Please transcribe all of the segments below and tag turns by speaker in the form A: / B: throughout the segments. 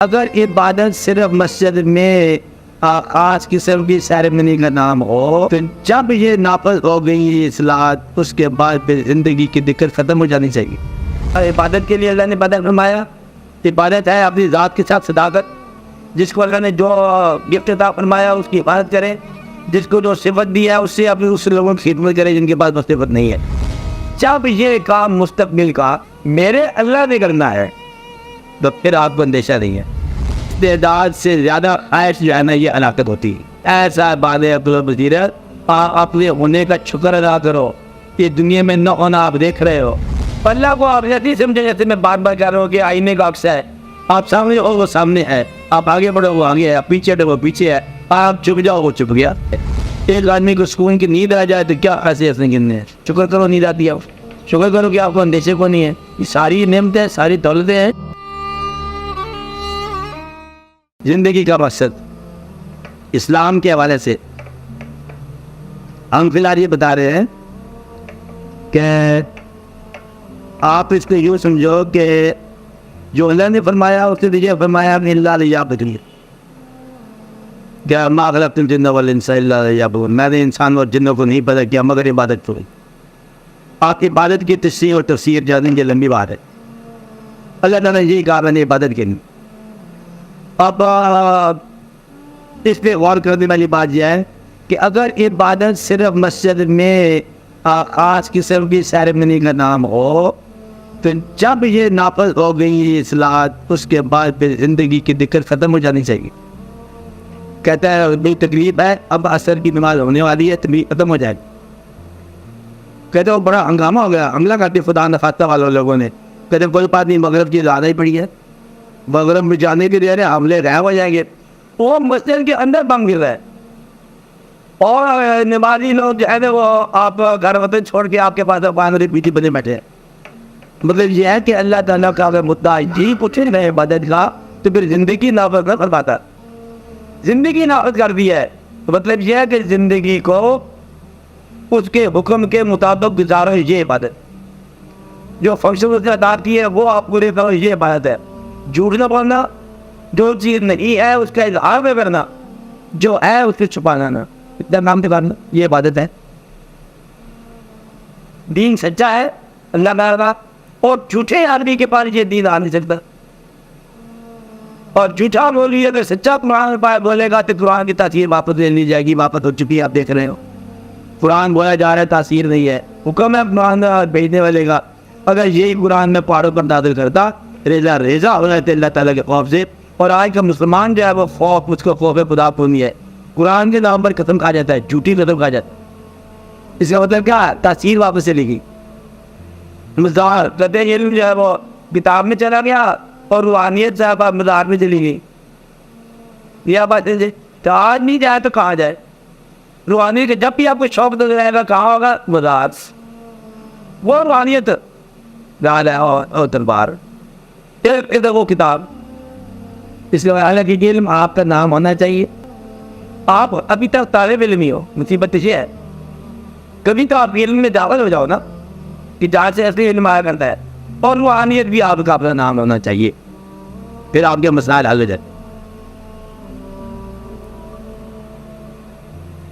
A: اگر عبادت صرف مسجد میں خاص قسم کی سیریمنی کا نام ہو تو جب یہ نافذ ہو گئی یہ اصلاحات اس کے بعد پھر زندگی کی دقت ختم ہو جانی چاہیے۔ عبادت کے لیے اللہ نے بدل فرمایا، عبادت ہے اپنی ذات کے ساتھ صداقت، جس کو اللہ نے جو گفٹ عطا فرمایا اس کی حفاظت کرے، جس کو جو صفت دی ہے اس سے اپنے اس لوگوں کی خدمت کرے جن کے پاس وہ صفت نہیں ہے۔ جب یہ کام مستقبل کا میرے اللہ نے کرنا ہے تو پھر آپ کو اندیشہ نہیں ہے۔ استعداد سے زیادہ خواہش جو ہے نا یہ ہلاکت ہوتی ہے۔ ایسا بات ہے عبدالبصیرت، آپ اپنے ہونے کا شکر ادا کرو، یہ دنیا میں نہ ہونا آپ دیکھ رہے ہو۔ اللہ کو آپ ایسے سمجھے جیسے میں بار بار کہہ رہا ہوں کہ آئینے کا عکس ہے، آپ سامنے ہو وہ سامنے ہے، آپ آگے بڑھو وہ آگے ہے، آپ پیچھے ہٹو وہ پیچھے ہے، آپ چھپ جاؤ وہ چھپ گیا۔ ایک آدمی کو سکون کی نیند آ جائے تو کیا ایسے ایسے گننے ہیں، شکر کرو نیند آتی ہے، شکر کرو کہ آپ کو اندیشے کو نہیں ہے۔ یہ ساری نعمتیں ساری دولتیں ہیں۔ زندگی کا مقصد اسلام کے حوالے سے ہم فی الحال یہ بتا رہے ہیں کہ آپ اس کو یوں سمجھو کہ جو اللہ نے فرمایا اس نے یہ فرمایا کہ اللہ لیعبدون، کہ ما خلقت الجن والانس الا لیعبدون، میں نے انسان اور جنوں کو نہیں پیدا کیا مگر عبادت کرو۔ آپ عبادت کی تشریح اور تفسیر جانیں گے، لمبی بات ہے۔ اللہ تعالیٰ نے یہی کہا میں نے عبادت کی۔ اب اس پہ غور کرنے والی بات یہ ہے کہ اگر عبادت صرف مسجد میں خاص قسم کی سیریمنی کا نام ہو تو جب یہ نافذ ہو گئی یہ اصلاحات اس کے بعد پھر زندگی کی دقت ختم ہو جانی چاہیے۔ کہتا ہے بڑی تکلیف ہے، اب عصر کی نماز ہونے والی ہے، تکلیف ختم ہو جائے گی۔ کہتے وہ بڑا ہنگامہ ہو گیا، حملہ کرتے خدا نخواستہ والوں لوگوں نے۔ کہتے کوئی بات نہیں، مغرب کی زیادہ ہی پڑی ہے، مغرب میں جانے کے لیے حملے غائب ہو جائیں گے۔ وہ مسجد کے اندر بم گر رہا ہے اور نمازی لوگ جو ہے نا وہ آپ گھر وطن چھوڑ کے آپ کے پاس پانی پیٹی بنے بیٹھے ہیں۔ مطلب یہ ہے کہ اللہ تعالیٰ کا اگر مدعا جی پوچھے نہیں عبادت کا تو پھر زندگی نافذ نہ کر پاتا، زندگی نافذ کر دی ہے تو مطلب یہ ہے کہ زندگی کو اس کے حکم کے مطابق گزارو، یہ عبادت۔ جو فنکشن اس نے ادا کی ہے وہ آپ پورے کرو، یہ عبادت ہے۔ جھوٹ نہ بولنا، جو چیز نہیں ہے اس کا اظہار نہ کرنا، جو ہے اس سے چھپانا نہ، اتنا نام سے کرنا، یہ عبادت ہے۔ دین سچا ہے اللہ تعالیٰ، اور جھوٹے آدمی کے پاس یہ دین آ نہیں سکتا۔ اور جھوٹا بولیے اگر سچا قرآن بولے گا تو قرآن کی تاثیر واپس لے لی جائے گی، واپس ہو چکی ہے، آپ دیکھ رہے ہو۔ قرآن بولا جا رہا ہے، تاثیر نہیں ہے، حکم ہے قرآن بھیجنے والے کا۔ اگر یہی قرآن میں پہاڑوں پر نازل کرتا ریزہ ریزہ ہو رہے تھے اللہ تعالیٰ کے خوف سے، اور آج کا مسلمان جو ہے وہ خوف، اس کو خوف خدا کو نہیں ہے، قرآن کے نام پر قسم کھا جاتا ہے، جھوٹی قسم کھا جاتا ہے۔ اس کا مطلب کیا ہے؟ تاثیر واپس چلے گی۔ مزار قطع علم جو ہے وہ کتاب میں چلا گیا اور روحانیت صاحب مزار میں چلی گئی۔ یہ بات ہے تو آج نہیں جائے تو کہاں جائے؟ روحانیت کے جب بھی آپ کو شوق نظر آئے گا کہاں ہوگا؟ مزار۔ وہ روحانیت گال ہے اور دربار، ادھر وہ کتاب۔ اس لیے حالانکہ علم آپ کا نام ہونا چاہیے۔ آپ ابھی تک طالب علم ہی ہو، مصیبت یہ ہے کبھی تو آپ علم میں داخل ہو جاؤ نا، کہ جہاں سے اصلی علم آیا کرتا ہے، اور روحانیت بھی آپ کا اپنا نام ہونا چاہیے، پھر آپ کے مسائل حل ہو جائے۔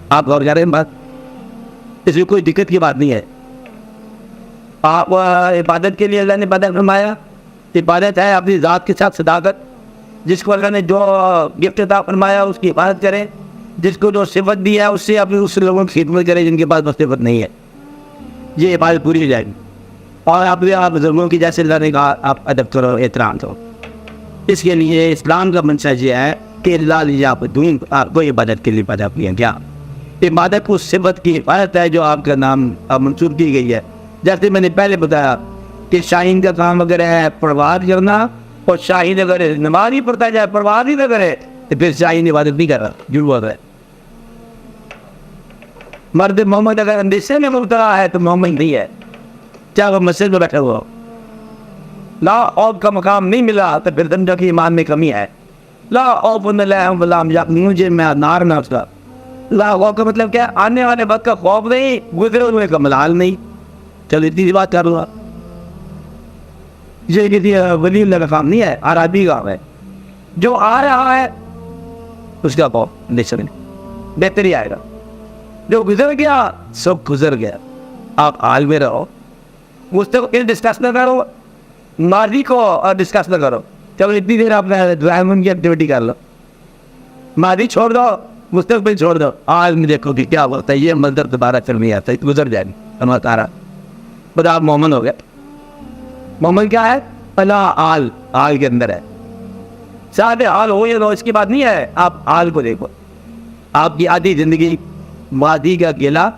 A: آپ غور کر رہے ہیں بات، اس میں کوئی دقت کی بات نہیں ہے۔ آپ عبادت کے لیے اللہ نے بدل فرمایا، عبادت ہے اپنی ذات کے ساتھ صداقت، جس کو اللہ نے جو گفٹ عطا فرمایا اس کی حفاظت کرے، جس کو جو صفت دی ہے اس سے اپنے اس لوگوں کی خدمت کرے جن کے پاس وہ صفت نہیں ہے، یہ عبادت پوری ہو جائے گی۔ اور اپنے آپ بزرگوں کی جیسے اللہ نے کہا آپ ادب کرو، احترام کرو۔ اس کے لیے اسلام کا منشا یہ ہے کہ اللہ لیعبدون، آپ کو عبادت کے لیے پیدا کیا گیا۔ عبادت اس صفت کی حفاظت ہے جو آپ کا نام منسوب کی گئی ہے۔ جیسے میں نے پہلے بتایا کہ شاہین کا کام اگر ہے پرواز کرنا، اور شاہین اگر نماز ہی پڑھتا جائے پرواز ہی نہ کرے تو پھر شاہین عبادت نہیں کر رہا، جھوٹ بول رہا ہے۔ مرد محمد اگر اندیشے میں مبتلا ہے تو محمد نہیں ہے، چاہے وہ مسجد میں بیٹھے ہوا ہو۔ لا خوف کا مقام نہیں ملا تو پھر سمجھو کہ ایمان میں کمی ہے۔ لا خوف علیہم ولا هم یحزنون، مجھے میں نار میں اس کا لا خوف کا مطلب کیا؟ آنے والے وقت کا خوف نہیں، گزرے ہوئے کا ملال نہیں۔ چلو اتنی سی بات کر رہا، یہ کسی ولی اللہ کا کام نہیں ہے، عربی کام ہے۔ جو آ رہا ہے اس کا فاؤنڈیشن بہتر ہی آئے گا. جو گزر گیا سب گزر گیا. آپ حال میں رہو, مستقبل ڈسکس نہ کرو, ماضی کو ڈسکس نہ کرو. چلو اتنی دیر آپ ڈرائیونگ کی ایکٹیویٹی کر لو, ماضی چھوڑ دو, مستقبل چھوڑ دو. آج میں دیکھو کہ کیا ہوتا ہے, یہ منظر دوبارہ پھر نہیں آتا, گزر جائے گی. اللہ تعالیٰ بس آپ مومن ہو گئے. مومن کیا ہے؟ اللہ آل کے اندر ہے. سارے حال ہو یا نو اس کی بات نہیں ہے, آپ حال کو دیکھو. آپ کی آدھی زندگی ماضی کا گلا,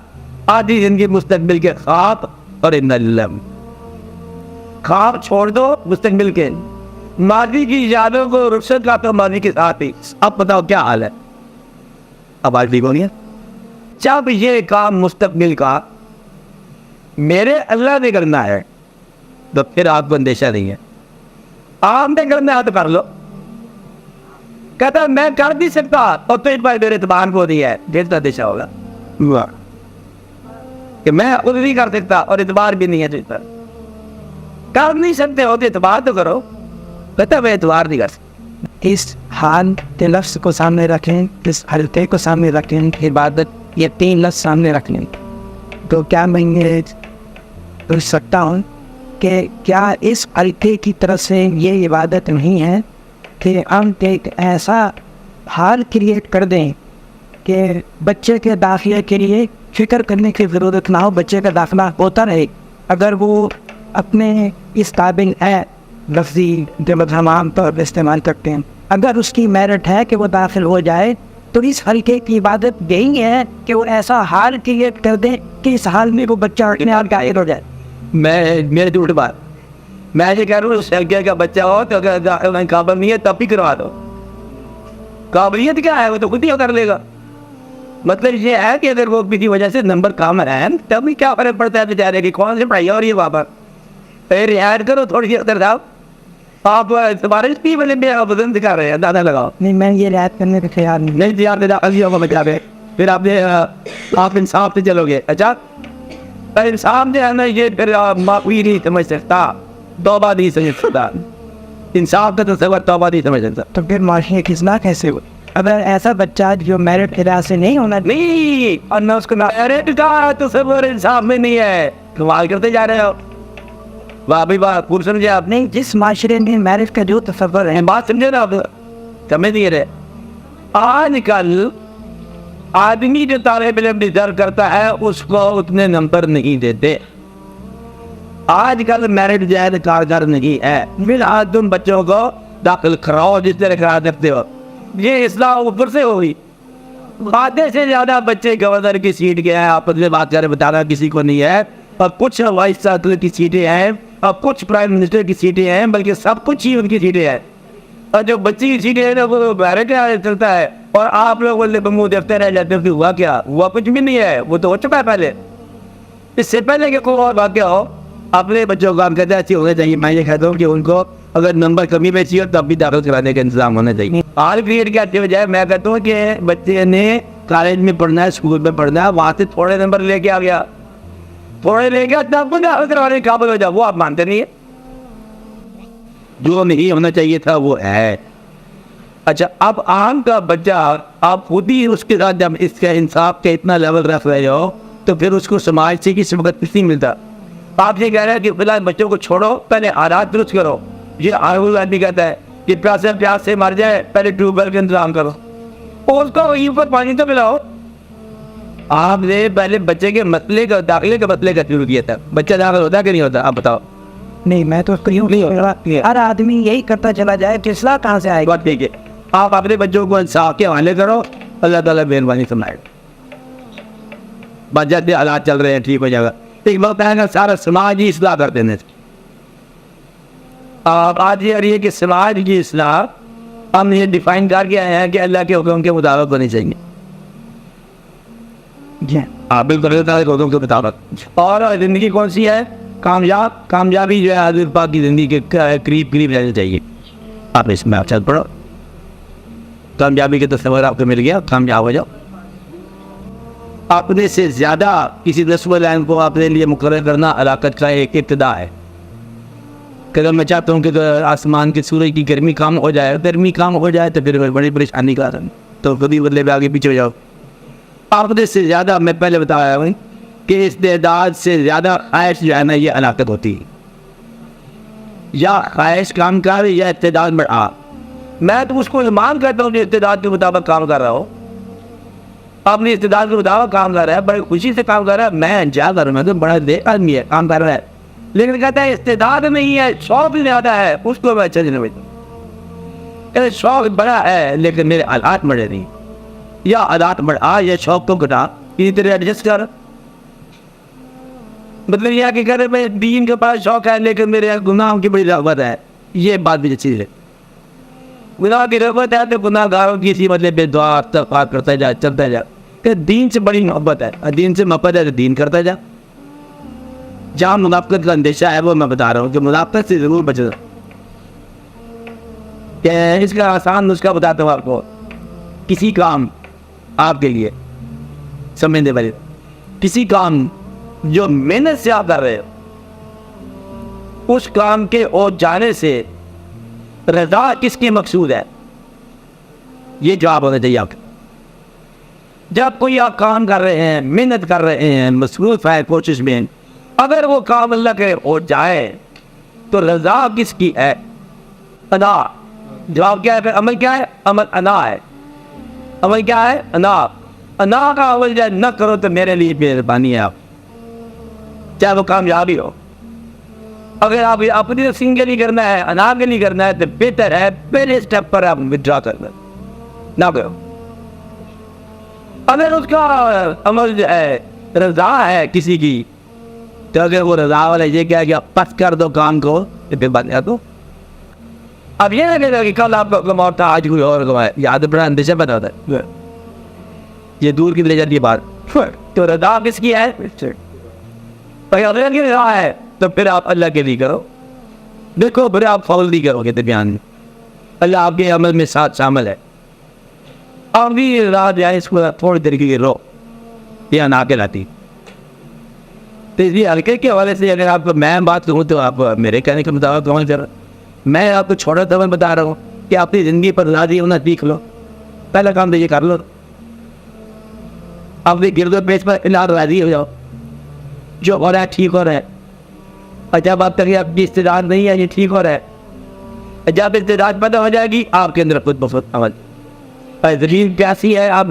A: آدھی زندگی مستقبل کے خواب اور نلم. خواب چھوڑ دو مستقبل کے, ماضی کی یادوں کو رخصت کا تو ماضی کے ساتھ ہی. اب بتاؤ کیا حال ہے؟ اب آج ٹھیک ہو گیا. جب یہ کام مستقبل کا میرے اللہ نے کرنا ہے تو پھر آپ کو اندیشہ نہیں ہے. آپ نے کرنا ہے تو کر لو. کہتا میں کر نہیں سکتا اور تو میرے اعتبار کو نہیں ہے, ڈھیر کا اندیشہ ہوگا کہ میں خود نہیں کر سکتا اور اعتبار بھی نہیں ہے. جس پر کر نہیں سکتے ہو تو اعتبار تو کرو. کہتا میں اعتبار نہیں کر سکتا.
B: اس حال کے لفظ کو سامنے رکھیں, اس حلقے کو سامنے رکھیں, عبادت, یہ 3 لفظ سامنے رکھ لیں تو کیا میں یہ پوچھ سکتا ہوں کہ کیا اس حلقے کی طرف سے یہ عبادت نہیں ہے کہ ہم ایک ایسا حال کریٹ کر دیں کہ بچے کے داخلے کے لیے فکر کرنے کی ضرورت نہ ہو, بچے کا داخلہ ہوتا رہے اگر وہ اپنے اس قابل ہے, لفظی جو ہم عام طور پر استعمال کرتے ہیں, اگر اس کی میرٹ ہے کہ وہ داخل ہو جائے تو اس حلقے کی عبادت یہی ہے کہ وہ ایسا حال کریٹ کر دیں کہ اس حال میں وہ بچہ اٹھنے اور قائل ہو جائے.
A: میرے جھوٹ بات, میں یہ کہہ رہا ہوں اس حلقے کا بچہ ہو تو اگر داخل قابل نہیں ہے تب بھی کروا دو. قابلیت کیا ہے, وہ تو خود ہی کر لے گا. مطلب یہ ہے کہ اگر وہ کسی وجہ سے نمبر کم ہے تب بھی کیا فرق پڑتا ہے بیچارے کی کون سی پڑھائی ہو رہی ہے وہاں پر. رعایت کرو تھوڑی سی اختر صاحب. آپ سفارش کی والے میں وزن دکھا رہے ہیں, دادا لگاؤ.
B: نہیں, میں یہ رعایت کرنے کا خیال نہیں
A: تیار دے داخل ہوگا بچہ پہ, پھر آپ انصاف سے چلو گے. اچھا انصاف جو ہے نا یہ پھر معافی نہیں سمجھ سکتا, توبہ نہیں سمجھ سکتا. انصاف کا تصور توبہ نہیں سمجھ سکتا.
B: تو پھر معاشی کی اصلاح کیسے ہو؟ اگر ایسا بچہ جو میرٹ کے لحاظ سے نہیں ہونا
A: نہیں, اور میں اس کو میرٹ کا تصور انصاف میں نہیں ہے, کمال کرتے جا رہے ہو. واہ بھائی واہ, پور سمجھے آپ
B: نہیں, جس معاشرے میں میرٹ کا جو تصور ہے,
A: بات سمجھے نا آپ, سمجھ نہیں رہے. آج کل آدمی جو طالب علم ڈیزرو کرتا ہے اس کو اتنے نمبر نہیں دیتے. آج کل میرٹ جائز کارگر نہیں ہے. پھر آج تم بچوں کو داخل کراؤ جس طرح کرا دیتے ہو. یہ اصلاح اوپر سے ہوئی. آدھے سے زیادہ بچے گورنر کی سیٹ کے ہیں, آپ سے بات کریں بتانا کسی کو نہیں ہے, اور کچھ وائس چانسلر کی سیٹیں ہیں, اور کچھ پرائم منسٹر کی سیٹیں ہیں, بلکہ سب کچھ ہی ان کی سیٹیں ہیں. اور جو بچی کی سیٹیں ہیں نا وہ میرٹ چلتا ہے, اور آپ لوگ منہ دیکھتے رہ جاتے ہیں. ہوا کیا؟ ہوا کچھ بھی نہیں ہے, وہ تو ہو چکا ہے پہلے. اس سے پہلے کہ کوئی اور واقعہ ہو اپنے بچوں کو کام کہتے ہیں اچھی ہونے چاہیے. میں یہ کہتا ہوں کہ ان کو اگر نمبر کمی میں چاہیے تب بھی داخل کرانے کا انتظام ہونا چاہیے. حال کریٹ کے اچھی بجائے میں کہتا ہوں کہ بچے نے کالج میں پڑھنا ہے, اسکول میں پڑھنا ہے, وہاں سے تھوڑے نمبر لے کے آ گیا, تھوڑے لے گیا تب کو داخل کروانے کے قابل ہو جاؤ. وہ آپ مانتے نہیں ہیں, جو نہیں ہونا چاہیے تھا وہ ہے. اچھا اب عام کا بچہ آپ خود ہی اس کے ساتھ جب اس کا انصاف کا اتنا لیول رکھ رہے ہو تو پھر اس کو سماج سے کسی وقت کچھ نہیں ملتا. آپ یہ کہہ رہے ہیں کہ فی الحال بچوں کو چھوڑو, پہلے حالات درست کرو. یہ آرول آدمی کہتا ہے کہ پیاس سے مر جائے پہلے ٹیوب ویل کا انتظام کرو, اور اس کو وہیں پر پانی تو پلاؤ. آپ نے پہلے بچے کے مسئلے کا, داخلے کے مسئلے کا شروع کیا تھا. بچہ داخل ہوتا کہ نہیں ہوتا آپ بتاؤ؟
B: نہیں, میں تو ہر آدمی یہی کرتا چلا جائے کہ اصلاح کہاں سے آئے گی.
A: بات ٹھیک ہے, آپ اپنے بچوں کو انصاف کے حوالے کرو, اللہ تعالیٰ مہربانی فرمائے گا. بس جب حالات چل رہے ہیں ٹھیک ہو جائے گا. ایک وقت آئے گا سارا سماج ہی اصلاح کر دینے سے. آج یہ کہ سماج کی اصلاح ہم یہ ڈیفائن کر کے آئے ہیں کہ اللہ کے حکم کے مطابق ہونی چاہیے. آپ بالکل اللہ تعالیٰ کے حکم کے مطابق. اور زندگی کون سی ہے؟ کامیابی جو ہے حضرت پاک کی زندگی کے قریب رہنا چاہیے. آپ اس میں چل پڑو, کامیابی کے تصور آپ کو مل گیا, کامیاب ہو جاؤ. اپنے سے زیادہ کسی نسب لائن کو اپنے لیے مقرر کرنا ہلاکت کا ایک ابتدا ہے. کہ اگر میں چاہتا ہوں کہ آسمان کے سورج کی گرمی کم ہو جائے تو پھر بڑی پریشانی کا تو کبھی بدلے میں آگے پیچھے ہو جاؤ. عقیدے سے زیادہ میں پہلے بتایا ہوں کہ استعداد سے زیادہ خواہش جو ہے نا یہ ہلاکت ہوتی ہے. یا خواہش کام کر یا استعداد بڑھا. میں تو اس کو ایمان کرتا ہوں جو استعداد کے مطابق کام کر رہا ہو. اپنی استعداد کے مطابق کام کر رہا ہے, بڑی خوشی سے کام کر رہا ہے. میں انجا کر رہا ہوں, تو بڑا دیکھ آدمی ہے کام کر رہا ہے, لیکن کہتا ہے استعداد نہیں ہے, شوق بھی زیادہ ہے, اس کو میں اچھا نہیں سمجھتا. شوق بڑا ہے لیکن میرے حالات بڑے نہیں, یا حالات بڑھا یا شوق کو گھٹا, اسی طرح ایڈجسٹ کر. مطلب یہ کہ کہہ رہے میں دین کے پاس شوق ہے لیکن میرے گناہوں کی بڑی رغبت ہے. یہ بات بھی اچھی ہے. گناہ کی رغبت ہے تو گناہ گاروں کی اسی مطلب بے دعا استغفار کرتا جا, چلتا جا. کہ دین سے بڑی محبت ہے, دین سے محبت ہے تو دین کرتا جا. جہاں منافقت کا اندیشہ ہے وہ میں بتا رہا ہوں کہ منافقت سے ضرور بچنا. کہ اس کا آسان نسخہ بتاتا ہوں آپ کو. کسی کام آپ کے لیے سمجھنے والے, کسی کام جو محنت سے آپ کر رہے ہو, اس کام کے ہو جانے سے رضا کس کی مقصود ہے, یہ جواب ہونا چاہیے آپ. جب کوئی آپ کام کر رہے ہیں, محنت کر رہے ہیں, مصروف ہے کوشش میں, اگر وہ کام اللہ کے ہو جائے تو رضا کس کی ہے؟ انا. جواب کیا ہے پھر؟ عمل کیا ہے؟ عمل انا ہے. عمل کیا ہے؟ انا. انا کا عمل جائے نہ کرو تو میرے لیے مہربانی ہے آپ, چاہے وہ کامیابی ہو. اگر آپ اپنی نفسین کے لیے کرنا ہے, انا کے لیے کرنا ہے, تو بہتر ہے پہلے اسٹیپ پر آپ وڈرا کرنا نہ کرو. اگر اس کا عمل جو ہے رضا ہے کسی کی, تو اگر وہ رضا والا یہ کہا کہ پس کر دو کام کو, تو پھر بات نہیں آتا. اب یہ نہ کہتا کہ کل آپ کا حکم اور تھا آج کوئی اور حکم ہے, یاد بڑا اندیشہ پیدا ہوتا ہے, یہ دور کی لے جاتی ہے بات. تو رضا کس کی ہے؟ اللہ کی رضا ہے تو پھر آپ اللہ کے لیے کرو. دیکھو پھر آپ فول نہیں کرو گے درمیان میں, اللہ آپ کے عمل میں ساتھ شامل ہے. آپ بھی رات جائے اس کو تھوڑی طریقے کی رو یہ انا کے لاتی. تو اس لیے ہلکے کے حوالے سے اگر آپ میں بات کروں تو آپ میرے کہنے کے مطابق عمل کر. میں آپ کو چھوٹا سا عمل بتا رہا ہوں کہ اپنی زندگی پر راضی ہونا سیکھ لو. پہلا کام تو یہ کر لو, اپنے گرد و پیش پر اللہ راضی ہو جاؤ, جو ہو رہا ہے ٹھیک ہو رہا ہے. اور جب آپ تک آپ کی استعداد نہیں ہے یہ ٹھیک ہو رہا ہے, جب استعداد پیدا ہو جائے گی آپ کے اندر خود بخود عمل. زمین پیاسی ہے, آپ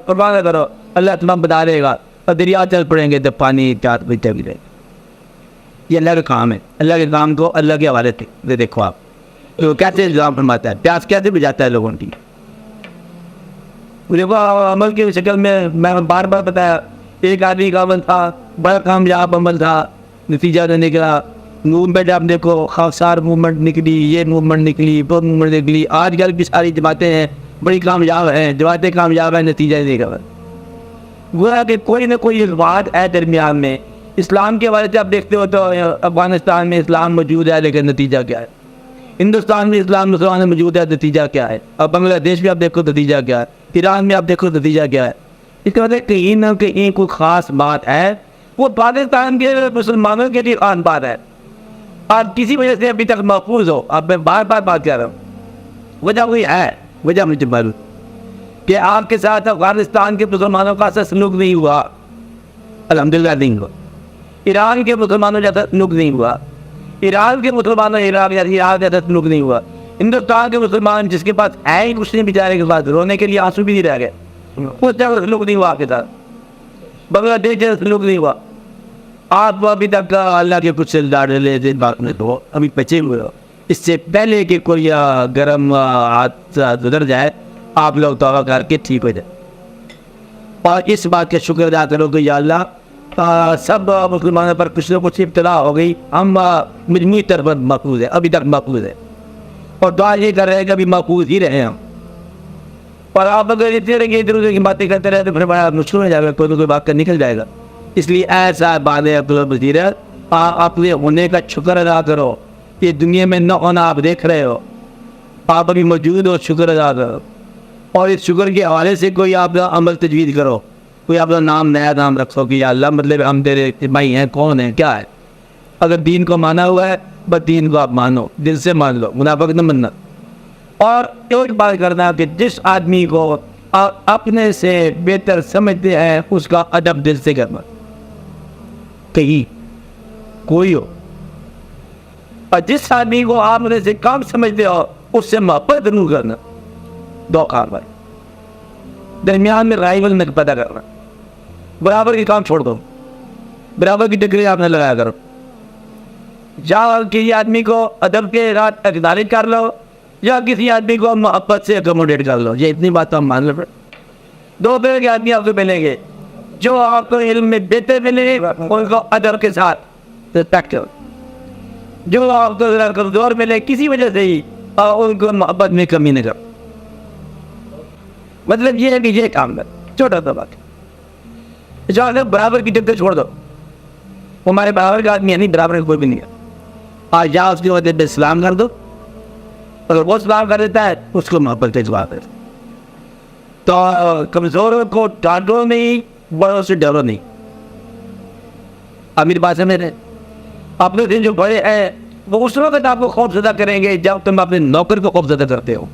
A: پرواہ نہ کرو, اللہ تمام بتا دے گا. اور دریا چل پڑیں گے تو پانی پیاس بجتے بھی رہے. یہ اللہ کا کام ہے. اللہ کے کام کو اللہ کے حوالے سے دیکھو آپ تو کیسے انتظام فرماتا ہے, پیاس کیسے بجاتا ہے لوگوں کی. دیکھو عمل کی شکل میں بار بار بتایا, ایک آدمی کا عمل تھا, بڑا کامیاب عمل تھا, نتیجہ نہ نکلا. موومنٹ آپ دیکھو, خاصار موومنٹ نکلی, یہ موومنٹ نکلی, وہ موومنٹ نکلی. آج کل کی ساری جماعتیں ہیں بڑی کامیاب ہیں, جماعتیں کامیاب ہیں, نتیجہ نہیں نکلا. گویا کہ کوئی نہ کوئی بات ہے درمیان میں. اسلام کے حوالے سے آپ دیکھتے ہو تو افغانستان میں اسلام موجود ہے لیکن نتیجہ کیا ہے؟ ہندوستان میں اسلام مسلمان موجود ہے, نتیجہ کیا ہے؟ اور بنگلہ دیش میں آپ دیکھو نتیجہ کیا ہے؟ ایران میں آپ دیکھو نتیجہ کیا ہے؟ اس کا مطلب کہیں نہ کہیں کوئی خاص بات ہے, وہ پاکستان کے مسلمانوں کے لیے خاص بات ہے, اور کسی وجہ سے ابھی تک محفوظ ہو. اب میں بار بار بات کر رہا ہوں, وجہ کوئی ہے, وجہ مجھے معلوم کہ آپ کے ساتھ افغانستان کے مسلمانوں کا ایسا سلوک نہیں ہوا, الحمدللہ نہیں ہوا. ایران کے مسلمانوں جیسا سلوک نہیں ہوا, ایران کے مسلمانوں عراق جیسا سلوک نہیں ہوا. ہندوستان کے مسلمان جس کے پاس ہے ہی کچھ نہیں بیچارے کے پاس, رونے کے لیے آنسو بھی نہیں رہ گئے, اس جگہ سلوک نہیں ہوا آپ کے ساتھ. بنگلہ دیش جیسا سلوک نہیں ہوا. آپ ابھی تک اللہ کے کچھ ڈالے بات میں تو ابھی بچے ہوئے ہو. اس سے پہلے کہ کوئی گرم ہاتھ گزر جائے آپ لوگ توبہ کر کے ٹھیک ہو جائے, اور اس بات کا شکر ادا کرو کہ یا اللہ سب مسلمانوں پر کچھ نہ کچھ ابتلا ہو گئی, ہم مجموعی طور پر محفوظ ہیں, ابھی تک محفوظ ہیں, اور دعا یہ کر رہے ہیں کہ ابھی محفوظ ہی رہے ہم. اور آپ اگر اتنے رہیں گے ادھر ادھر کی باتیں کرتے رہے تو پھر بڑا مشکل ہو جائے گا, کوئی نہ کوئی بات کر نکل جائے گا. اس لیے ایسا بات ہے بصیرت, آپ اپنے ہونے کا شکر ادا کرو. یہ دنیا میں نہ ہونا آپ دیکھ رہے ہو, آپ ابھی موجود ہو, شکر ادا کرو. اور اس شکر کے حوالے سے کوئی آپ کا عمل تجویز کرو, کوئی اپنا نام نیا نام رکھو کہ یا اللہ مطلب ہم تیرے بھائی ہیں, کون ہیں, کیا ہے. اگر دین کو مانا ہوا ہے بس دین کو آپ مانو، دل سے مان لو، منافقت نہ بننا. اور ایک بات کرنا کہ جس آدمی کو آپ اپنے سے بہتر سمجھتے ہیں اس کا ادب دل سے کرنا، کہیں کوئی ہو. اور جس آدمی کو آپ اپنے سے کم سمجھتے ہو اس سے محبت ضرور کرنا. دو کام بھائی، درمیان میں رائیول نہ پیدا کرنا. برابر کی کام چھوڑ دو، برابر کی ڈگری آپ نے لگایا کرو. یا کسی آدمی کو ادب کے رات اقدارج کر لو یا کسی آدمی کو محبت سے اکوموڈیٹ کر لو. یہ اتنی بات تو ہم مان لو. دو طرح کے آدمی آپ کو ملیں گے، جو آپ کو علم میں بہتر ملیں گے ان کو ادب کے ساتھ رسپیکٹ کرو. جو آپ کو ذرا کمزور ملے کسی وجہ سے ہی ان کو محبت میں کمی نہ کرو. مطلب یہ ہے کہ یہ کام ہے چھوٹا سا بات. برابر کی ٹکر چھوڑ دو. ہمارے برابر کا آدمی ہے نہیں، برابر کا کوئی بھی نہیں ہے. آج جا اس کی وجہ پہ سلام کر دو، اگر وہ سلام کر دیتا ہے اس کو محبت کا جواب ہے. تو کمزوروں کو ڈانٹو نہیں، بڑوں سے ڈرو نہیں. امیر بات ہے میرے اپنے دن جو بڑے ہیں وہ اس وقت آپ کو خوف زدہ کریں گے جب تم اپنے نوکر کو خوف زدہ کرتے ہو.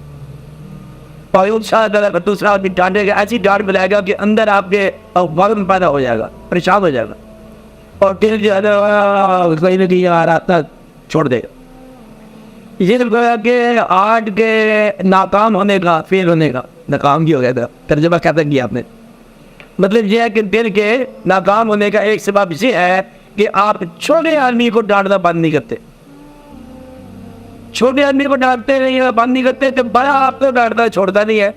A: اور دوسرا آدمی ڈانٹے گا، ایسی ڈانٹ ملائے گا کہ اندر آپ کے وزن پیدا ہو جائے گا، پریشان ہو جائے گا اور دل جو ہے کہیں نہ کہیں راستہ چھوڑ دے گا. یہ کہ آج کے ناکام ہونے کا، فیل ہونے کا، ناکام بھی ہو گیا تھا ترجمہ کیسا کیا آپ نے. مطلب یہ ہے کہ دل کے ناکام ہونے کا ایک سبب یہ ہے کہ آپ چھوٹے آدمی کو ڈانٹنا بند نہیں کرتے. چھوٹے آدمی کو ڈانٹتے نہیں ہے، بند نہیں کرتے، تو بڑا آپ کو ڈانٹتا ہے چھوڑتا نہیں ہے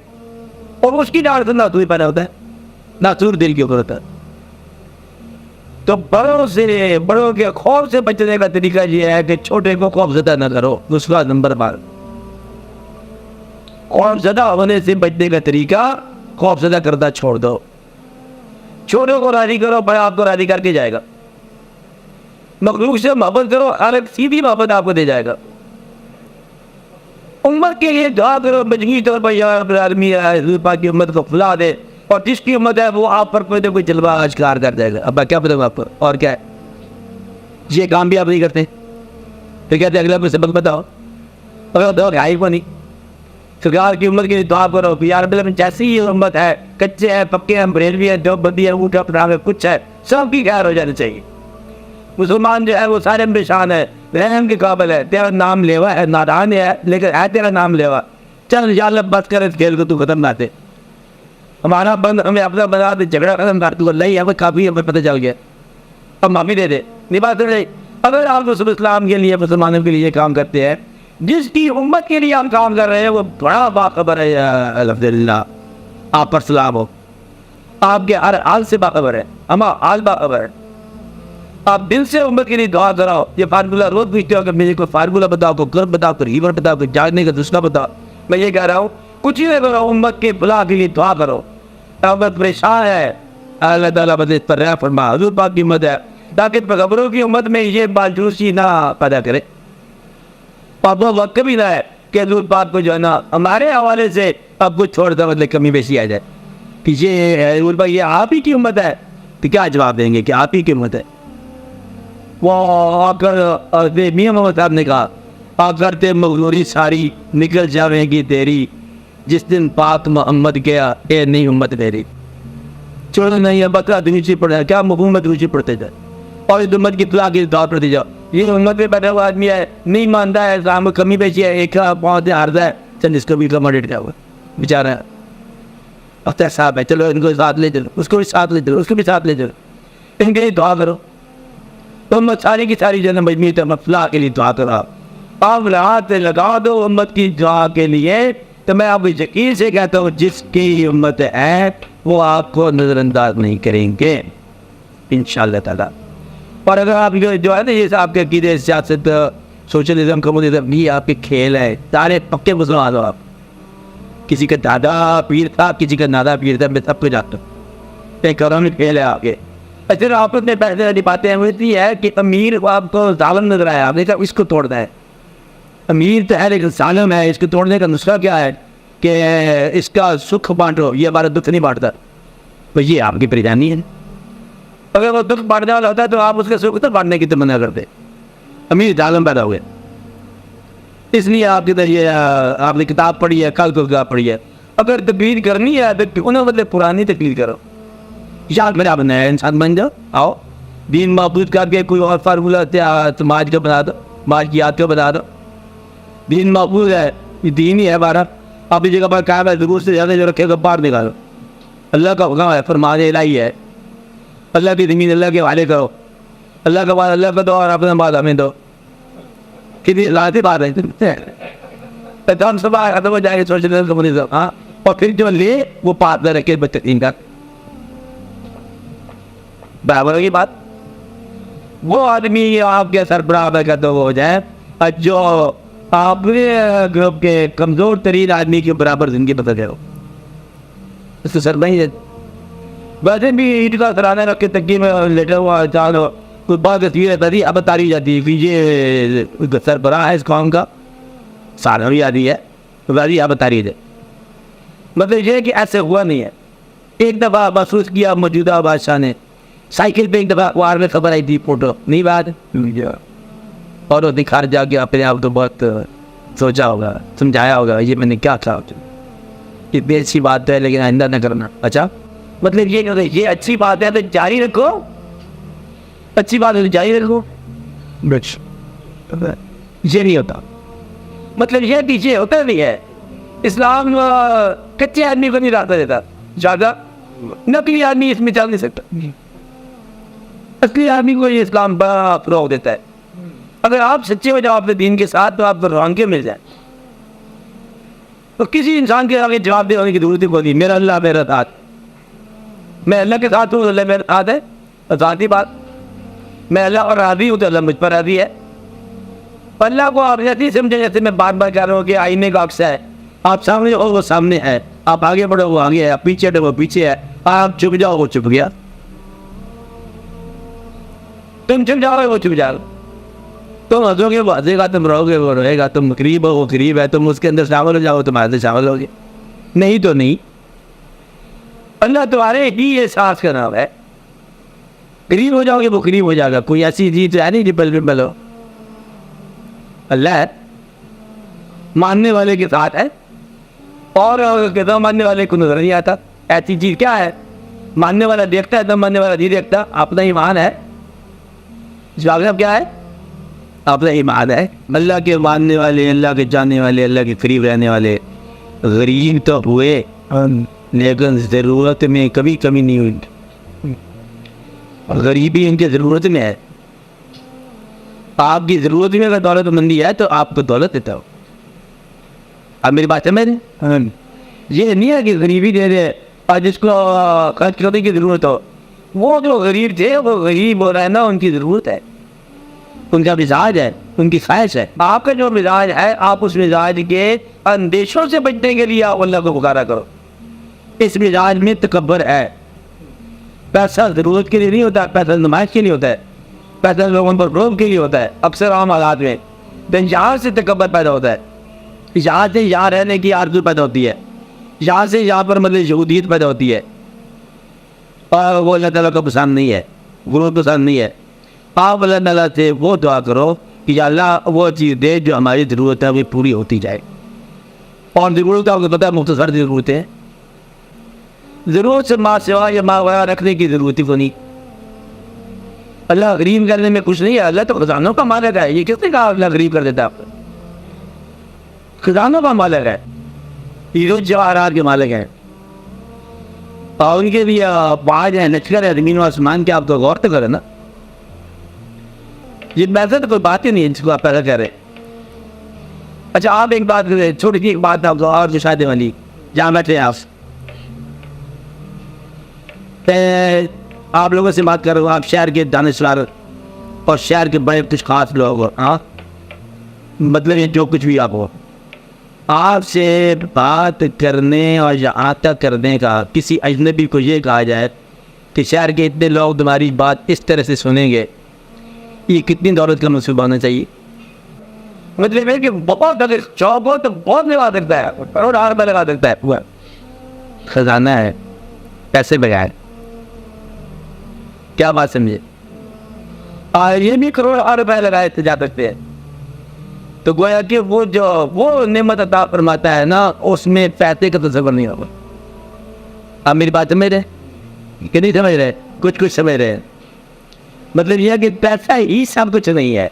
A: اور اس کی ڈانٹ سے ناسور پیدا ہوتا ہے، ناسور دل کے اوپر ہوتا ہے. تو بڑوں کے خوف سے بچنے کا طریقہ یہ ہے کہ چھوٹے کو خوف زدہ نہ کرو. دوسرا نمبر بار خوف زدہ ہونے سے بچنے کا طریقہ خوف زدہ کردہ چھوڑ دو. چھوٹوں کو راضی کرو، بڑا آپ کو راضی کر کے جائے گا. مخلوق سے محبت کرو، ہر ایک سیدھی محبت آپ کو دے جائے گا. امت کے لیے دعا کرو مجموعی طور پر، یا رب العالمین حضور پاک کی امت کو پھلا دے، اور جس کی امت ہے وہ آپ پر کوئی نہ کوئی جلوہ اشکار کر جائے گا. اب میں کیا بتاؤں آپ کو، اور کیا ہے. یہ کام بھی آپ نہیں کرتے، پھر کہتے ہیں اگلا کوئی سبق بتاؤ، اگر آئی کو نہیں. سرکار کی امت کے لیے دعا کرو کہ یا رب العالمین جیسی ہی امت ہے، کچے ہیں، پکے ہیں، بریلوی ہیں، دیوبندی ہیں، اونٹا پڑھا ہے، کچھ ہے، سب کی خیر ہو جانی چاہیے. مسلمان جو ہے وہ سارے پریشان ہے، رحم کے قابل ہے. تیرا نام لیوا ہے، نادان ہے لیکن ہے تیرا نام لیوا. چل یا اللہ بس کر اس کھیل کو تو ختم نہ دے. ہمارا بند ہمیں اپنا بنا دے، جھگڑا ختم کر دو. اللہ ہی ہمیں کافی ہمیں پتہ چل گیا، اب معافی دے دے. نہیں بات نہیں. اگر آپ رسول اسلام کے لیے، مسلمانوں کے لیے کام کرتے ہیں، جس کی امت کے لیے آپ کام کر رہے ہیں وہ بڑا باخبر ہے. الحمدللہ آپ پر سلام ہو، آپ کے ہر حال سے باخبر ہے، ہمارا حال باخبر ہے. آپ دل سے امت کے لیے دعا کراؤ. یہ فارمولہ روز پوچھتے ہو کہ مجھے کوئی فارمولہ بتاؤ، کوئی قرب بتاؤ، کوئی ریور بتاؤ، کوئی جاگنے کا دوسرا بتاؤ. میں یہ کہہ رہا ہوں کچھ ہی کرو، امت کے بلا کے لیے دعا کرو. امت پریشان ہے، اللہ تعالیٰ بدل پر رحم فرما. حضور پاک کی امت ہے، تاکہ پیغمبروں کی امت میں یہ مایوسی نہ پیدا کرے. اور وہ وقت بھی نہ ہے کہ حضور پاک کو جو ہے نا ہمارے حوالے سے اب کچھ چھوڑ دو، مطلب کمی بیشی آ جائے کہ یہ حضور پاک یہ آپ ہی کی امت ہے. تو کیا جواب دیں گے کہ آپ ہی کی امت ہے. وہ آ کر میاں محمد صاحب نے کہا آ کرتے مغروری ساری نکل جاویں گی تیری، جس دن پاک محمد گیا اے نہیں امت میری. چھوڑو نہیں بکرا دنیچی پڑھا ہے، کیا محمد دنیچی پڑھتے جائے اور اس امت کی اطلاع کی دعوت پڑھتے جاؤ. یہ امت میں بیٹھا ہوا آدمی ہے، نہیں مانتا ہے، اسلام میں کمی بیچی ہے، ایک بہت عرض ہے، چل اس کو بھی کموڈیٹ کیا ہوا بیچارہ اختر صاحب ہے، چلو ان کو ساتھ لے چلو، اس کو بھی ساتھ لے چلو، اس کو بھی ساتھ لے چلو، ان کے لیے دعا کرو. تو امت ساری کی ساری جو ہے مجموعی فلاح کے لیے دعا کرو. آپ ہاتھ لگا دو امت کی دعا کے لیے. تو میں آپ کو یقین سے کہتا ہوں جس کی امت ہے وہ آپ کو نظر انداز نہیں کریں گے انشاءاللہ تعالیٰ. اور اگر آپ جو ہے نا یہ آپ کے عقیدے، سیاست، سوشلزم، کمیونزم یہ آپ کے کھیل ہے، سارے پکے مسلمان ہو آپ. کسی کا دادا پیر تھا، کسی کا نادا پیر تھا، میں سب کو جانتا ہوں. ایک قومی کھیل ہے آپ کے. اچھا آپ اپنے پیسے والی باتیں ہیں، وہ یہ ہے کہ امیر کو آپ کو ظالم نظر آیا، آپ نے کہا اس کو توڑنا ہے. امیر تو ہے لیکن ظالم ہے، اس کو توڑنے کا نسخہ کیا ہے کہ اس کا سکھ بانٹو، یہ ہمارا دکھ نہیں بانٹتا. تو یہ آپ کی پریشانی ہے. اگر وہ دکھ بانٹنے والا ہوتا ہے تو آپ اس کے سکھ تو بانٹنے کی تمنا کرتے. امیر عالم پیدا ہوئے. اس لیے آپ کے ذریعے آپ نے کتاب پڑھی ہے, کل کو کتاب پڑھی ہے, اگر تقلید کرنی ہے تو انہیں مطلب پرانی تقلید کرو. یاد میرا بنا ہے انسان بن جاؤ, آؤ دین معبود کر کے کوئی اور فارمولہ سماج کا بنا دو, سماج کی یاد کا بنا دو. دین معبود ہے, یہ دین ہی ہے ہمارا, آپ جگہ پر قائم ہے, ضرور سے زیادہ جو رکھے گا باہر نکالو. اللہ کا حکم ہے, فرمان الہی ہے, اللہ کی زمین اللہ کے حوالے کرو, اللہ کا بعد اللہ کا دو اور اپنا بعد ہمیں دو. کتنی لاتی بات ہے, ہم سب ختم ہو جائے گے سوشلزم کمیونزم. ہاں, اور پھر جو لے وہ پات نہ رکھے بچے کا برابر کی بات. وہ آدمی آپ کے سربراہ میں کہتے ہو جائے جو آپ گروپ کے کمزور ترین آدمی کے برابر زندگی بتا دے ہو, اس کو سر نہیں ہے. ویسے بھی عید کا سرانے رکھ کے تکی میں لیٹا ہوا چالو کوئی بات تصویر ہے, اب تاری جاتی ہے کہ یہ سربراہ ہے اس قوم کا, سارا بھی آدھی ہے ویسی اب تاری ہے. مطلب یہ کہ ایسے ہوا نہیں ہے. ایک دفعہ محسوس کیا موجودہ بادشاہ نے سائیکل پہ ایک دفعہ اخبار میں خبر آئی تھی, فوٹو نہیں بات, اور وہ دکھا جا کے اپنے آپ تو بہت سوچا ہوگا, سمجھایا ہوگا یہ میں نے کیا کہا, یہ بے اچھی بات ہے لیکن آئندہ نہ کرنا. اچھا مطلب یہ اچھی بات ہے تو جاری رکھو, اچھی بات ہے تو جاری رکھو. یہ نہیں ہوتا, مطلب یہ پیچھے ہوتا نہیں ہے. اسلام کچے آدمی کو نہیں راستہ دیتا, زیادہ نقلی آدمی اس میں چل نہیں سکتا. اصلی آدمی کو یہ اسلام بڑا فروغ دیتا ہے. اگر آپ سچے ہو جاؤ اپنے دین کے ساتھ تو آپ کو رونقیں مل جائیں. تو کسی انسان کے آگے جواب دینے کی ضرورت ہی کوئی نہیں. میرا اللہ میرا ساتھ, میں اللہ کے ساتھ ہوں, اللہ میرے ساتھ ہے, ذاتی بات. میں اللہ پر راضی ہوں تو اللہ مجھ پر راضی ہے. اللہ کو آپ ایسی سمجھیں جیسے میں بار بار کہہ رہا ہوں کہ آئینے کا عکس ہے, آپ سامنے ہو وہ سامنے ہے, آپ آگے بڑھو وہ آگے ہے, آپ پیچھے ہٹو وہ پیچھے ہے, آپ چھپ جاؤ وہ چھپ گیا, تم چھپ جاؤ وہ چھپ جاؤ. تم ہنسو گے وہ ہنسے گا, تم رہو گے وہ رہے گا, تم قریب ہو وہ قریب ہے, تم اس کے اندر شامل ہو جاؤ تمہارے اندر شامل ہو گے, نہیں تو نہیں. اللہ تمہارے ہی احساس کا نام ہے. قریب ہو جاؤ گے وہ قریب ہو جائے گا. کوئی ایسی چیز ہے نہیں ڈبل ڈبل ہو. اللہ ہے, ماننے والے کے ساتھ ہے, اور کہتا ماننے والے کو نظر نہیں آتا. ایسی چیز کیا ہے, ماننے والا دیکھتا ہے تو ماننے والا نہیں دیکھتا. اپنا ایمان ہے, جواب کیا ہے, اپنا ایمان ہے. اللہ کے ماننے والے, اللہ کے جاننے والے, اللہ کے قریب رہنے والے غریب تو ہوئے لیکن ضرورت میں کبھی کمی نہیں ہوئی. غریبی ان کی ضرورت میں ہے. آپ کی ضرورت میں اگر دولت مندی ہے تو آپ کو دولت دیتا ہو. اب میری بات سمجھ رہے, یہ نہیں ہے کہ غریبی دے دے اور جس کو خرچ کرنے کی ضرورت ہو. وہ جو غریب تھے وہ غریب ہو رہنا ان کی ضرورت ہے, ان کا مزاج ہے, ان کی خواہش ہے. آپ کا جو مزاج ہے آپ اس مزاج کے اندیشوں سے بچنے کے لیے آپ اللہ کو پکارا کرو. اس مزاج میں تکبر ہے. پیسہ ضرورت کے لیے نہیں ہوتا, پیسہ نمائش کے لیے ہوتا ہے, پیسہ لوگوں پر روب کے لیے ہوتا ہے اکثر عام حالات میں. تو یہاں سے تکبر پیدا ہوتا ہے, یہاں سے یہاں رہنے کی آرزو پیدا ہوتی ہے, یہاں سے یہاں پر مطلب یہودیت پیدا ہوتی ہے, اور وہ اللہ تعالیٰ کو پسند نہیں ہے, غرور پسند نہیں ہے. آپ اللہ تعالیٰ سے وہ دعا کرو کہ یا اللہ وہ چیز دے جو ہماری ضرورت ہے وہ پوری ہوتی جائے. اور ضرورت آپ کو پتہ ہے مختصر ضرورتیں, ضرورت سے ماں سوا یا ماں وغیرہ رکھنے کی ضرورت ہی کو نہیں. اللہ غریب کرنے میں کچھ نہیں ہے, اللہ تو خزانوں کا مالک ہے. یہ کس نے کہا اللہ غریب کر دیتا ہے؟ آپ کو خزانوں کا مالک ہے, ہیرو جواہرات کے مالک ہیں, اور ان کے بھی باج ہیں, لشکر ہے زمین و آسمان کے. آپ تو غور تو کریں نا, یہ پیسے تو کوئی بات ہی نہیں ہے جس کو آپ پیسہ کہہ رہے ہیں. اچھا آپ ایک بات کریں, چھوٹی سی ایک بات آپ اور جو شادی والی, جہاں بیٹھے آپ آپ لوگوں سے بات کر رہے ہو, آپ شہر کے دانشور اور شہر کے بڑے کچھ خاص لوگ ہو, ہاں مطلب یہ جو کچھ بھی آپ ہو, آپ سے بات کرنے اور یہاں تک کرنے کا کسی اجنبی کو یہ کہا جائے کہ شہر کے اتنے لوگ تمہاری بات اس طرح سے سنیں گے, یہ کتنی دولت کا منصوبہ ہونا چاہیے. مطلب ہے کہ بہت اگر شوق ہو تو بہت لگا سکتا ہے, کروڑ روپے لگا سکتا ہے. خزانہ ہے پیسے بغیر, کیا بات سمجھے. اور یہ بھی کروڑوں روپے لگائے تھے جا سکتے ہیں. تو گویا کہ وہ نعمت عطا فرماتا ہے نا, اس میں پیسے کا تصور نہیں ہوگا. آپ میری بات سمجھ رہے کہ نہیں سمجھ رہے؟ کچھ سمجھ رہے ہیں. مطلب یہ ہے کہ پیسہ ہی سب کچھ نہیں ہے.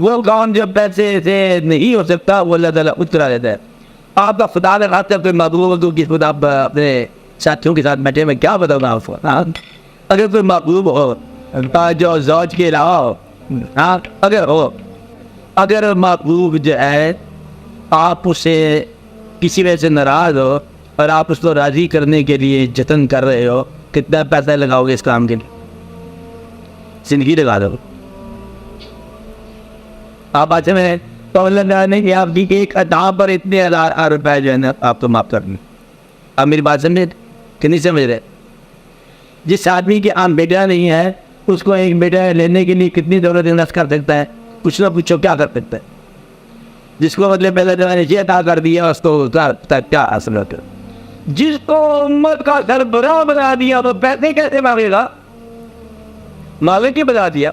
A: وہ کام جو پیسے سے نہیں ہو سکتا وہ اللہ تعالیٰ خود کرا دیتا ہے. آپ کا خدا نے خاص طور پہ محبوب کو کس خدا آپ اپنے ساتھیوں کے ساتھ بیٹھے میں کیا بتاؤں گا آپ کو. اگر کوئی محبوب ہو جو زوج کے علاوہ ہو, اگر محبوب جو ہے آپ اسے کسی وجہ سے ناراض ہو اور آپ اس کو راضی کرنے کے لیے جتن کر رہے ہو, کتنا پیسہ لگاؤ گے اس کام کے لیے؟ زندگی لگا دو. آپ آتے میں تو اللہ نے کہ آپ کی ایک ادا پر اتنے ہزار روپے جو ہے نا آپ تو معاف کر دیں. آپ میری بات سمجھے کہ نہیں سمجھ رہے؟ جس آدمی کے عام بیٹا نہیں ہے اس کو ایک بیٹا لینے کے لیے کتنی دولت انویسٹ کر سکتا ہے؟ کچھ نہ پوچھو کیا کر سکتا ہے. جس کو مطلب پہلے نے یہ عطا کر دیا اس کو کیا حاصل ہوتا ہے. جس کو امت کا سربراہ بنا دیا تو پیسے کیسے مانگے گا؟ مانگے کی بنا دیا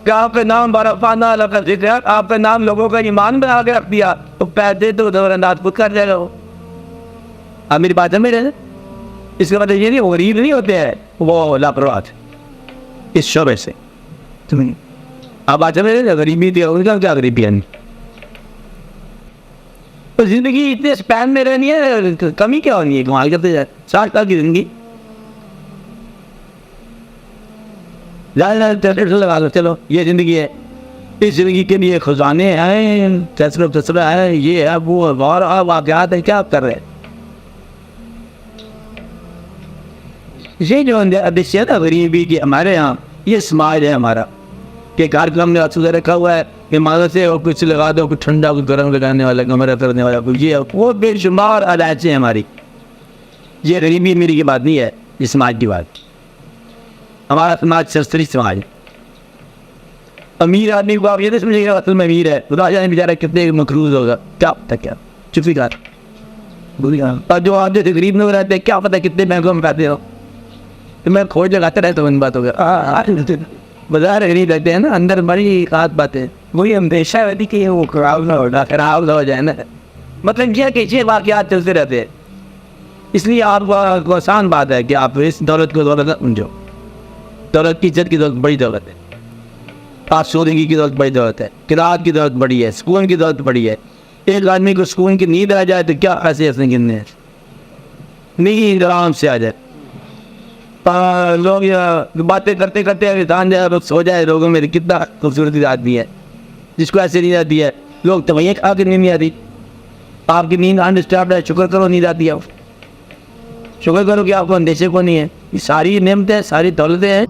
A: کہ آپ کا نام برفانہ اللہ کا ذکر ہے, آپ کا نام لوگوں کا ایمان بنا کے رکھ دیا تو پیسے تو دور انداز خود کر جائے گا وہ. آپ میری بات سمجھ رہے ہیں؟ اس کا مطلب یہ نہیں غریب نہیں ہوتے ہیں, وہ لاپرواہ اس شعبے سے. آپ بات سمجھ رہے ہیں؟ غریبی تھی ان کا کیا غریبی ہے؟ تو زندگی اتنے اسپین میں رہنی ہے, کمی کیا ہونی ہے؟ کمال کرتے جائے 60 سال کی زندگی لگا دو. چلو یہ زندگی ہے, اس زندگی کے لیے خزانے ہیں, تسرہ ہے, یہ ہے وہ اور واقعات ہیں. کیا آپ کر رہے ہیں؟ یہ جو ادیش ہے نا غریبی کی ہمارے یہاں, یہ سماج ہے ہمارا کہ کارکرم نے اصول رکھا ہوا ہے کہ مادہ سے اور کچھ لگا دو, کچھ ٹھنڈا کچھ گرم لگانے والا کمرہ کرنے والا کچھ, یہ وہ بے شمار علاج ہیں ہماری. یہ غریبی میری کی بات نہیں ہے, یہ سماج کی بات. ہمارا سماج سرسری سماج. امیر آدمی کو آپ یہ نہیں سمجھے گا اصل میں امیر ہے, خدا جانے بیچارہ کتنے مقروض ہوگا, کیا پتہ. کیا چپی کار. اور جو آپ جیسے غریب لوگ رہتے ہیں کیا پتہ کتنے بینکوں میں پیسے ہو. تو میں کھوج لگاتا رہتا ہوں ان باتوں کا. بازار غریب رہتے ہیں نا, اندر بڑی خاص باتیں وہی اندیشہ رہتی کہ وہ خراب نہ ہو جائے نا. مطلب یہ کہ یہ واقعات چلتے رہتے ہیں. اس لیے آپ کو آسان بات ہے کہ آپ اس دولت کو دولت نہ سمجھو. دولت کی عزت کی دولت بڑی دولت ہے. آپ سودگی کی دولت بڑی دولت ہے, قرأت کی دولت بڑی ہے, سکون کی دولت بڑی ہے. ایک آدمی کو سکون کی نیند آ جائے تو کیا ایسے ایسے گننے ہیں, نیند آرام سے آ جائے. لوگ باتیں کرتے کرتے انسان جائے سو جائے. لوگوں میں کتنا خوبصورتی آدمی ہے جس کو ایسے نیند آتی ہے. لوگ تویہ کھا کے نیند نہیں آتی. آپ کی نیند انڈسٹربڈ ہے, شکر کرو نیند آتی ہے. شکر کرو کہ آپ کو اندیشے کو نہیں ہے. یہ ساری نعمتیں ساری دولتیں ہیں